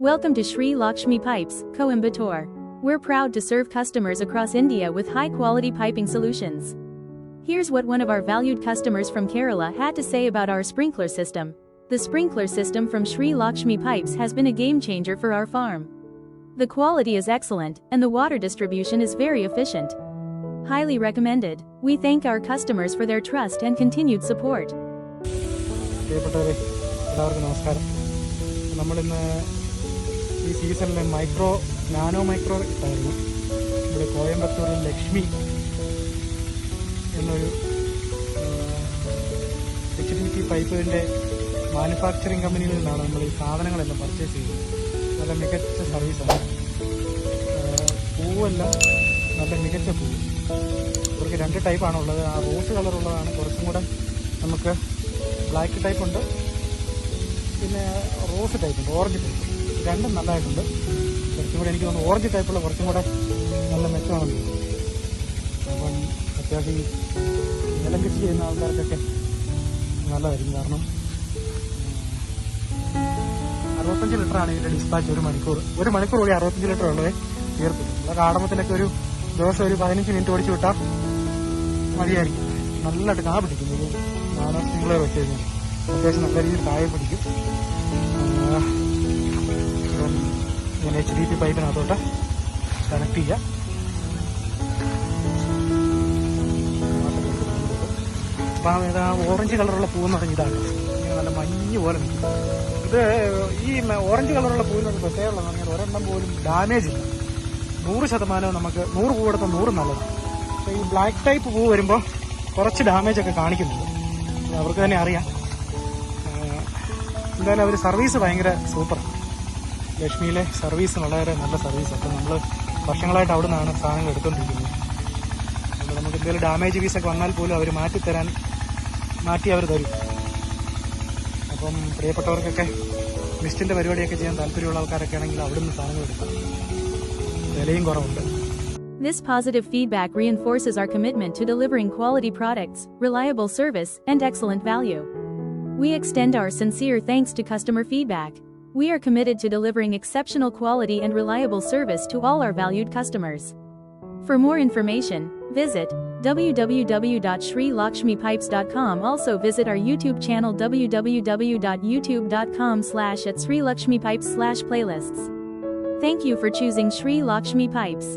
Welcome to Sri Lakshmi Pipes, Coimbatore. We're proud to serve customers across India with high-quality piping solutions. Here's what one of our valued customers from Kerala had to say about our sprinkler system. The sprinkler system from Sri Lakshmi Pipes has been a game-changer for our farm. The quality is excellent, and the water distribution is very efficient. Highly recommended. We thank our customers for their trust and continued support. ഈ സീസണിലെ nano micro ഇട്ടായിരുന്നു. ഇവിടെ കോയമ്പത്തൂരിൽ ലക്ഷ്മി എന്നൊരു HDP പൈപ്പിൻ്റെ manufacturing കമ്പനിയിൽ നിന്നാണ് നമ്മൾ ഈ സാധനങ്ങളെല്ലാം പർച്ചേസ് ചെയ്തത്. നല്ല മികച്ച സർവീസാണ്. പൂവെല്ലാം നല്ല മികച്ച പൂവ്. ഇവർക്ക് 2 ടൈപ്പാണുള്ളത്. ആ റോസ് കളറുള്ളതാണ് കുറച്ചും കൂടെ നമുക്ക്. ബ്ലാക്ക് ടൈപ്പ് ഉണ്ട്, പിന്നെ റോസ് ടൈപ്പ് ഉണ്ട്, ഓറഞ്ച് ടൈപ്പ്. രണ്ടും നല്ലതായിട്ടുണ്ട്. കുറച്ചും കൂടെ എനിക്ക് തോന്നുന്നു ഓറഞ്ച് ടൈപ്പുള്ള കുറച്ചും കൂടെ നല്ല മെച്ചമാണെന്ന് തോന്നുന്നു. അപ്പം അത്യാവശ്യം നിലം കൃഷി ചെയ്യുന്ന ആൾക്കാർക്കൊക്കെ നല്ലതായിരിക്കും. കാരണം 65 ലിറ്ററാണ് ഇതിൻ്റെ ഡിസ്പാച്ച്. ഒരു മണിക്കൂർ കൂടി 65 ലിറ്റർ ഉള്ളത് തീർക്കും. നമ്മുടെ കാടമത്തിലൊക്കെ ഒരു ദിവസം ഒരു 15 മിനിറ്റ് ഓടിച്ചു വിട്ടാൽ മതിയായിരിക്കും. നല്ലതായിട്ട് കാ പിടിക്കും. ഒരു നാടൻ സ്പ്രിംഗ്ലർ വെച്ച് കഴിഞ്ഞാൽ അത്യാവശ്യം നല്ല രീതിയിൽ കായ പിടിക്കും. ഞാൻ HDP പൈപ്പിനകത്തോട്ട് കണക്ട് ചെയ്യാം. അപ്പം ഇത് ഓറഞ്ച് കളറുള്ള പൂവെന്ന് പറഞ്ഞ ഇതാണ്. ഇങ്ങനെ നല്ല മഞ്ഞ് പോലെ നിൽക്കും. ഇത് ഈ ഓറഞ്ച് കളറുള്ള പൂവിനൊരു പ്രത്യേകമുള്ളതെന്ന് പറഞ്ഞാൽ ഒരെണ്ണം പോലും ഡാമേജ് ഇല്ല. 100% നമുക്ക് 100 പൂവെടുത്ത 100 നല്ലതാണ്. പക്ഷേ ഈ ബ്ലാക്ക് ടൈപ്പ് പൂ വരുമ്പോൾ കുറച്ച് ഡാമേജൊക്കെ കാണിക്കുന്നുണ്ട്. അവർക്ക് തന്നെ അറിയാം. എന്തായാലും അവർ സർവീസ് ഭയങ്കര സൂപ്പറാണ്. ലക്ഷ്മിയിലെ സർവീസ് വളരെ നല്ല സർവീസ്. അപ്പോൾ നമ്മൾ വർഷങ്ങളായിട്ട് അവിടെ നിന്നാണ് സാധനങ്ങൾ എടുത്തുകൊണ്ടിരിക്കുന്നത്. അപ്പോൾ നമുക്ക് എന്തെങ്കിലും ഡാമേജ് പീസൊക്കെ വന്നാൽ പോലും അവർ മാറ്റി അവർ തരും. അപ്പം പ്രിയപ്പെട്ടവർക്കൊക്കെ മിസ്റ്റിൻ്റെ പരിപാടിയൊക്കെ ചെയ്യാൻ താല്പര്യമുള്ള ആൾക്കാരൊക്കെ ആണെങ്കിൽ അവിടെ നിന്ന് സാധനങ്ങൾ എടുക്കാം. വിലയും കുറവുണ്ട്. This positive feedback reinforces our commitment to delivering quality products, reliable service, and excellent value. We extend our sincere thanks to customer feedback. We are committed to delivering exceptional quality and reliable service to all our valued customers. For more information, visit www.srilakshmipipes.com. Also visit our YouTube channel www.youtube.com/@srilakshmipipes/playlists. Thank you for choosing Sri Lakshmi Pipes.